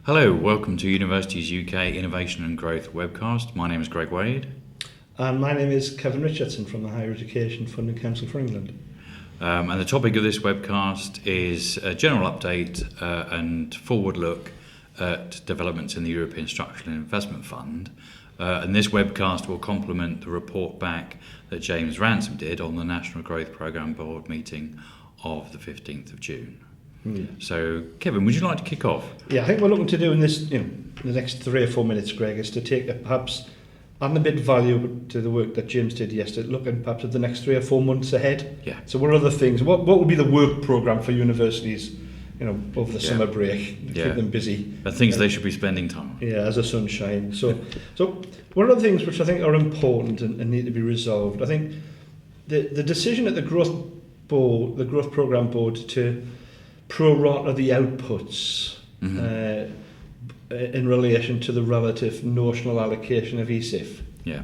Hello, welcome to Universities UK Innovation and Growth webcast. My name is Greg Wade. And my name is Kevin Richardson from the Higher Education Funding Council for England. And the topic of this webcast is a general update and forward look at developments in the European Structural and Investment Fund. And this webcast will complement the report back that James Ransom did on the National Growth Programme Board meeting of the 15th of June. So, Kevin, would you like to kick off? Yeah, I think we're looking to do in this, in the next 3 or 4 minutes, Greg, is to take perhaps add a bit of value to the work that James did yesterday, looking perhaps at the next 3 or 4 months ahead. Yeah. So what are other things? What would be the work programme for universities, over the summer break, keep them busy? And things they should be spending time on. Yeah, as a sunshine. So what are the things which I think are important and need to be resolved? I think the decision at the Growth Programme Board to pro-rata the outputs in relation to the relative notional allocation of ESIF. Yeah.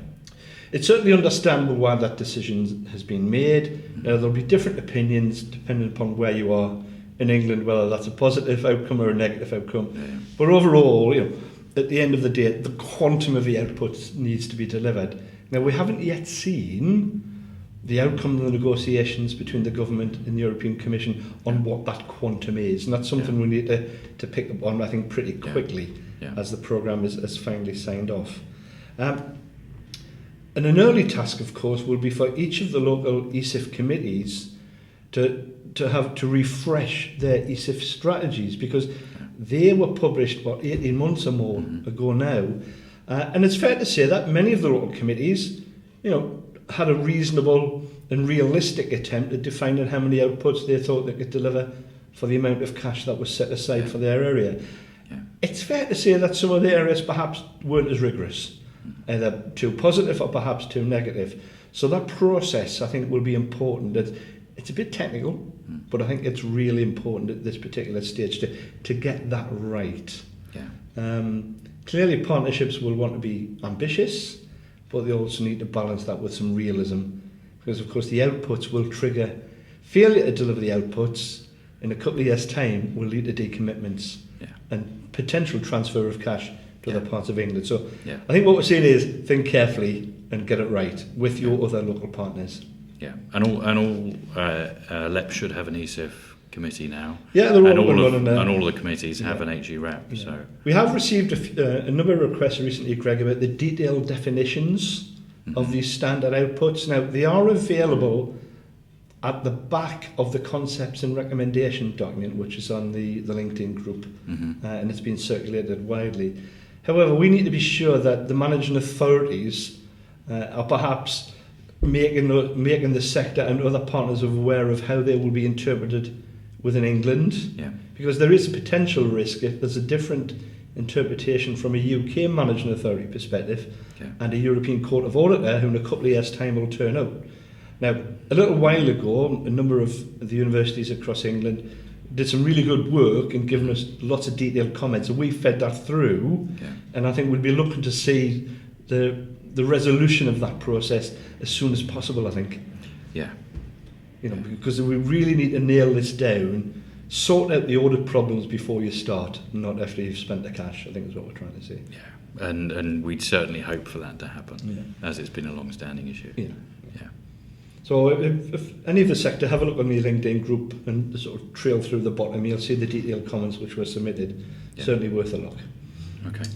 It's certainly understandable why that decision has been made. There'll be different opinions depending upon where you are in England, whether that's a positive outcome or a negative outcome. Yeah. But overall, at the end of the day, the quantum of the outputs needs to be delivered. Now, we haven't yet seen the outcome of the negotiations between the government and the European Commission on what that quantum is. And that's something we need to pick up on, I think, pretty quickly as the programme is finally signed off. And an early task, of course, will be for each of the local ESIF committees to refresh their ESIF strategies, because they were published, 18 months or more ago now. And it's fair to say that many of the local committees, had a reasonable and realistic attempt at defining how many outputs they thought they could deliver for the amount of cash that was set aside for their area. Yeah. It's fair to say that some of the areas perhaps weren't as rigorous, either too positive or perhaps too negative. So that process, I think, will be important. It's a bit technical, but I think it's really important at this particular stage to get that right. Yeah. Clearly, partnerships will want to be ambitious, but they also need to balance that with some realism, because of course the outputs will trigger failure to deliver the outputs in a couple of years' time will lead to decommitments and potential transfer of cash to other parts of England. So I think what we're saying is think carefully and get it right with your other local partners. Yeah, and all LEP should have an ESIF committee now. Yeah, they're all and all the committees have an HE rep. Yeah. So we have received a number of requests recently, Greg, about the detailed definitions of these standard outputs. Now, they are available at the back of the concepts and recommendation document, which is on the LinkedIn group, and it's been circulated widely. However, we need to be sure that the managing authorities are perhaps making the sector and other partners aware of how they will be interpreted within England, because there is a potential risk if there's a different interpretation from a UK managing authority perspective and a European Court of Auditor who in a couple of years' time will turn up. Now, a little while ago, a number of the universities across England did some really good work and given us lots of detailed comments, and we fed that through, and I think we'll be looking to see the resolution of that process as soon as possible, I think. Because we really need to nail this down, sort out the audit problems before you start, not after you've spent the cash, I think is what we're trying to say. Yeah, and we'd certainly hope for that to happen, as it's been a long-standing issue. Yeah. So if any of the sector, have a look on the LinkedIn group and sort of trail through the bottom, you'll see the detailed comments which were submitted. Certainly worth a look. Okay.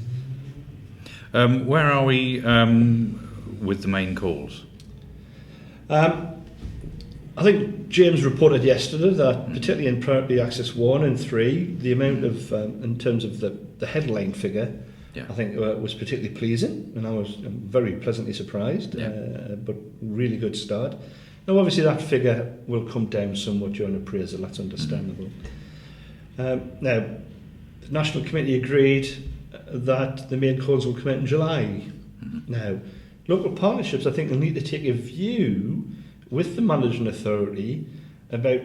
Where are we with the main calls? I think James reported yesterday that particularly in Priority Access 1 and 3, the amount of, in terms of the headline figure, I think was particularly pleasing, and I was very pleasantly surprised, but really good start. Now obviously that figure will come down somewhat during appraisal, that's understandable. Now, the National Committee agreed that the main calls will come out in July. Now, local partnerships, I think, will need to take a view with the managing authority about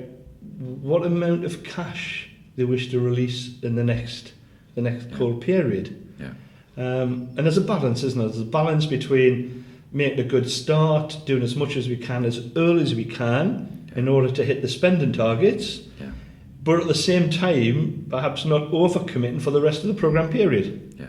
what amount of cash they wish to release in the next call period. And there's a balance, isn't there? There's a balance between making a good start, doing as much as we can as early as we can in order to hit the spending targets, but at the same time, perhaps not overcommitting for the rest of the programme period. Yeah.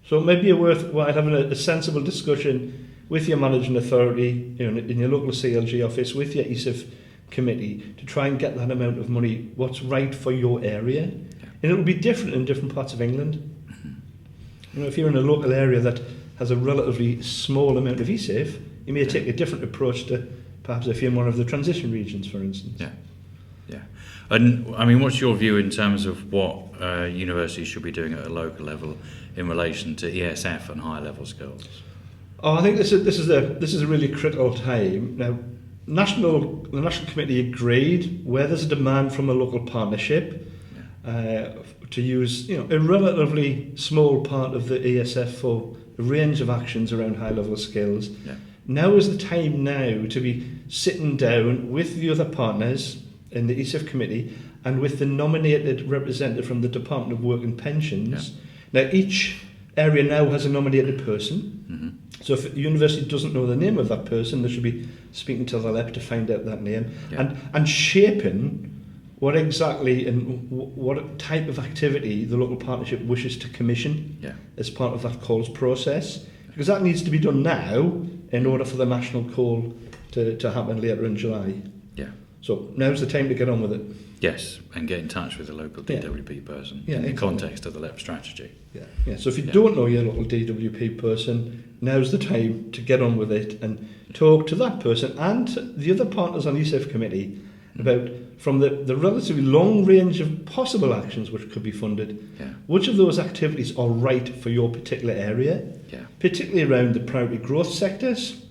So it may be worthwhile having a sensible discussion with your managing authority, in your local CLG office, with your ESIF committee, to try and get that amount of money, what's right for your area. Yeah. And it will be different in different parts of England. Mm-hmm. If you're in a local area that has a relatively small amount of ESIF, you may take a different approach to perhaps if you're in one of the transition regions, for instance. Yeah. Yeah. And I mean, what's your view in terms of what universities should be doing at a local level in relation to ESF and higher level skills? Oh, I think this is a really critical time. Now, the National Committee agreed where there's a demand from a local partnership to use a relatively small part of the ESF for a range of actions around high level skills. Yeah. Now is the time now to be sitting down with the other partners in the ESIF committee and with the nominated representative from the Department of Work and Pensions. Yeah. Now, each area now has a nominated person. Mm-hmm. So if the university doesn't know the name of that person, they should be speaking to the LEP to find out that name. Yeah. And shaping what exactly and what type of activity the local partnership wishes to commission as part of that calls process. Because that needs to be done now in order for the national call to happen later in July. Yeah. So now's the time to get on with it. Yes, and get in touch with the local DWP person in the context of the LEP strategy. Yeah. So if you don't know your local DWP person, now's the time to get on with it and talk to that person and the other partners on the ESIF committee about, from the relatively long range of possible actions which could be funded, which of those activities are right for your particular area, particularly around the priority growth sectors,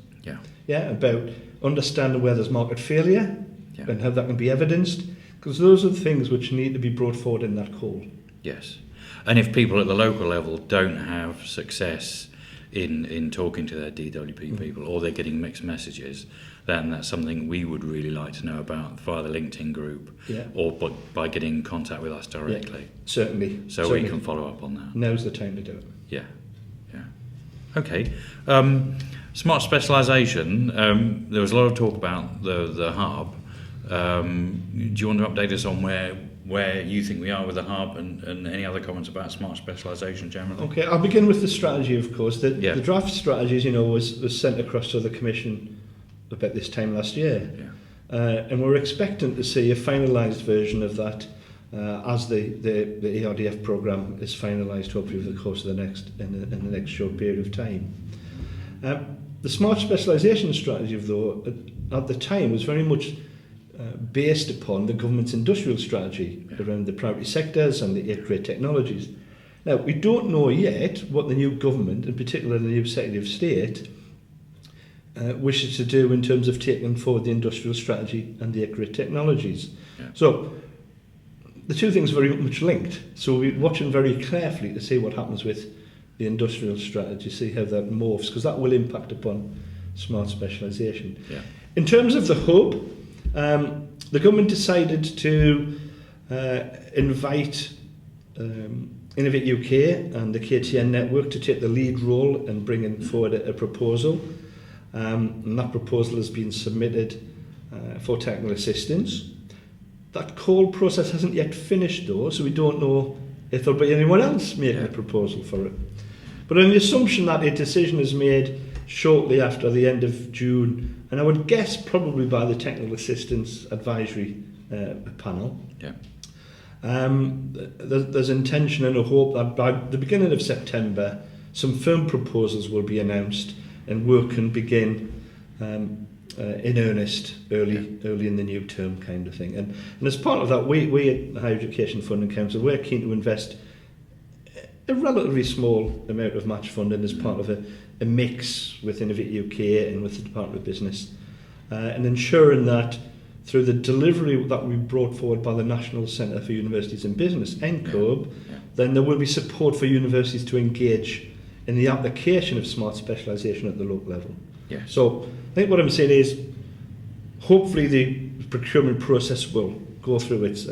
about understanding where there's market failure and how that can be evidenced, because those are the things which need to be brought forward in that call. Yes. And if people at the local level don't have success in talking to their DWP people, or they're getting mixed messages, then that's something we would really like to know about via the LinkedIn group, or by getting in contact with us directly. Certainly. We can follow up on that. Now's the time to do it. Yeah. Okay. Smart specialisation. There was a lot of talk about the hub. Do you want to update us on where you think we are with the hub and any other comments about smart specialisation generally? Okay, I'll begin with the strategy, of course. The draft strategy, as you know, was sent across to the Commission about this time last year. And we're expecting to see a finalised version of that as the ERDF programme is finalised, hopefully over the course of in the next short period of time. The smart specialisation strategy, though, at the time was very much based upon the government's industrial strategy around the priority sectors and the 8 great technologies. Now, we don't know yet what the new government, in particular the new Secretary of State, wishes to do in terms of taking forward the industrial strategy and the 8 great technologies. So, the two things are very much linked. So we're watching very carefully to see what happens with the industrial strategy, see how that morphs, because that will impact upon smart specialisation. In terms of the hub, the government decided to invite Innovate UK and the KTN network to take the lead role in bringing forward a proposal. And that proposal has been submitted for technical assistance. That call process hasn't yet finished though, so we don't know if there'll be anyone else making a proposal for it. But on the assumption that a decision is made shortly after the end of June, and I would guess probably by the Technical Assistance Advisory panel, there's intention and a hope that by the beginning of September, some firm proposals will be announced and work can begin in earnest early in the new term kind of thing. And as part of that, we at the Higher Education Funding Council, we're keen to invest a relatively small amount of match funding as part of a mix with Innovate UK and with the Department of Business, and ensuring that through the delivery that we brought forward by the National Centre for Universities and Business, NCOB, then there will be support for universities to engage in the application of smart specialisation at the local level. So I think what I'm saying is, hopefully the procurement process will go through its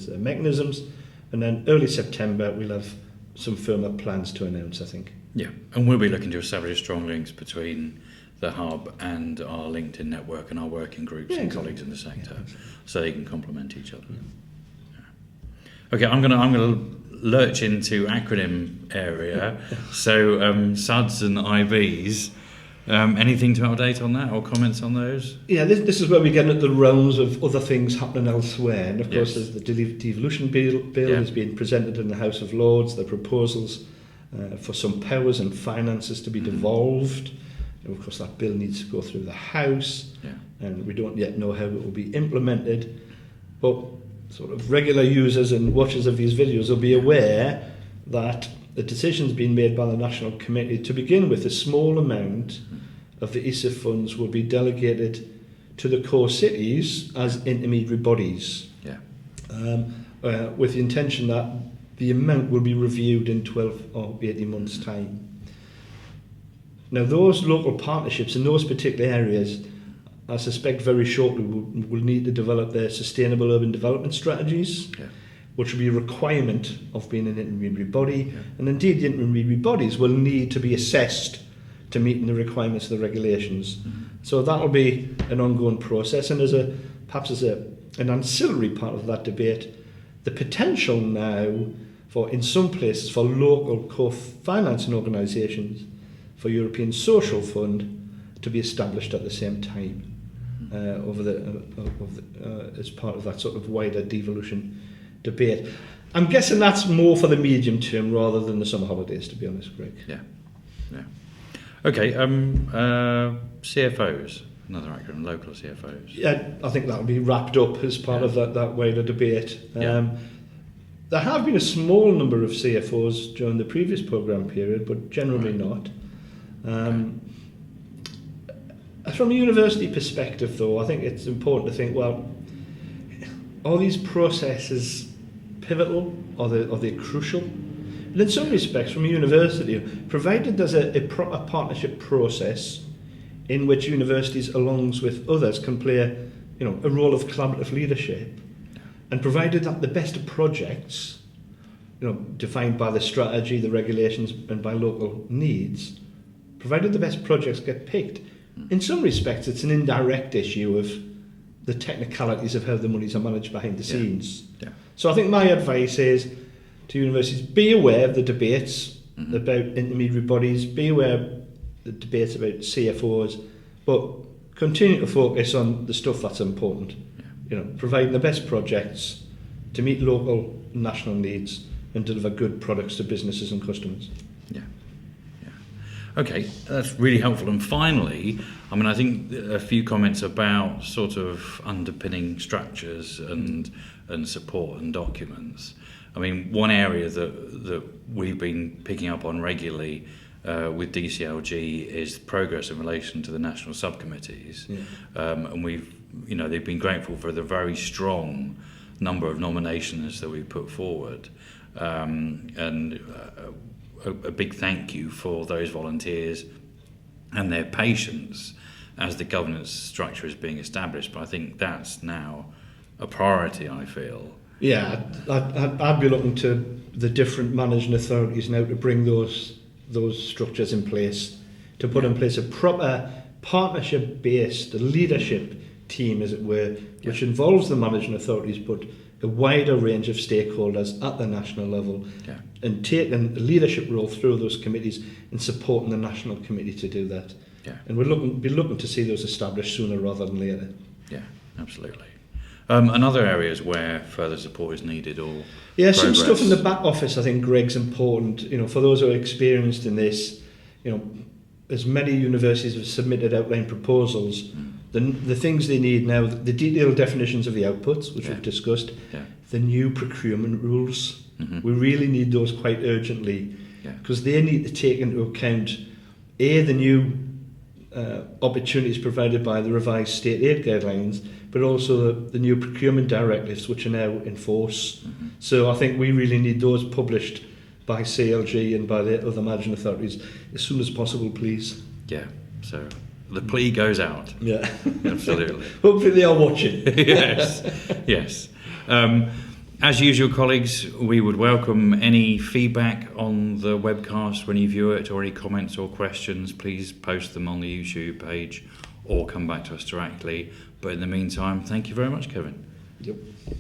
mechanisms, and then early September we'll have some firmer plans to announce, I think. And we'll be looking to establish strong links between the hub and our LinkedIn network and our working groups and colleagues in the sector, so they can complement each other. Okay, I'm gonna lurch into acronym area. So SUDs and IBs. Anything to update on that or comments on those? Yeah, this is where we get at the realms of other things happening elsewhere. And of course, Yes. there's the devolution bill is being presented in the House of Lords. The proposals for some powers and finances to be devolved. And of course, that bill needs to go through the House. Yeah. And we don't yet know how it will be implemented. But sort of regular users and watchers of these videos will be aware that the decision's been made by the National Committee to begin with. A small amount of the ESIF funds will be delegated to the core cities as intermediary bodies, with the intention that the amount will be reviewed in 12 or 18 months' time. Now, those local partnerships in those particular areas, I suspect very shortly will need to develop their sustainable urban development strategies, which will be a requirement of being an intermediary body. And indeed, the intermediary bodies will need to be assessed to meet the requirements of the regulations. So that will be an ongoing process. And perhaps as an ancillary part of that debate, the potential now for, in some places, for local co-financing organisations for European Social Fund to be established at the same time as part of that sort of wider devolution debate. I'm guessing that's more for the medium term rather than the summer holidays, to be honest, Greg. Yeah. Okay, CFOs, another acronym, local CFOs. Yeah, I think that will be wrapped up as part of that wider debate. There have been a small number of CFOs during the previous programme period, but generally not. From a university perspective, though, I think it's important to think, well, are these processes pivotal? Are they crucial? And in some respects, from a university, provided there's a proper partnership process in which universities, along with others, can play a role of collaborative leadership, and provided that the best projects, defined by the strategy, the regulations, and by local needs, provided the best projects get picked, in some respects, it's an indirect issue of the technicalities of how the monies are managed behind the scenes. So I think my advice is to universities, be aware of the debates about intermediary bodies, be aware of the debates about CFOs, but continue to focus on the stuff that's important. Providing the best projects to meet local and national needs and deliver good products to businesses and customers. Okay, that's really helpful. And finally, I think a few comments about sort of underpinning structures and support and documents. One area that we've been picking up on regularly with DCLG is progress in relation to the national subcommittees. And they've been grateful for the very strong number of nominations that we've put forward. A big thank you for those volunteers and their patience as the governance structure is being established. But I think that's now a priority, I feel. Yeah, I'd be looking to the different managing authorities now to bring those structures in place, to put in place a proper partnership-based leadership team, as it were, which involves the managing authorities, but a wider range of stakeholders at the national level, and taking a leadership role through those committees and supporting the national committee to do that. And we're looking to see those established sooner rather than later. Yeah, absolutely. And other areas where further support is needed or progress? Some stuff in the back office I think, Greg's, important. For those who are experienced in this, as many universities have submitted outline proposals, the things they need now, the detailed definitions of the outputs, which we've discussed, the new procurement rules, we really need those quite urgently, because they need to take into account, the new opportunities provided by the revised state aid guidelines, but also the new procurement directives, which are now in force. So I think we really need those published by CLG and by the other managing authorities as soon as possible, please. So the plea goes out. Absolutely. Hopefully they are watching. Yes. As usual, colleagues, we would welcome any feedback on the webcast when you view it, or any comments or questions. Please post them on the YouTube page or come back to us directly. But in the meantime, thank you very much, Kevin.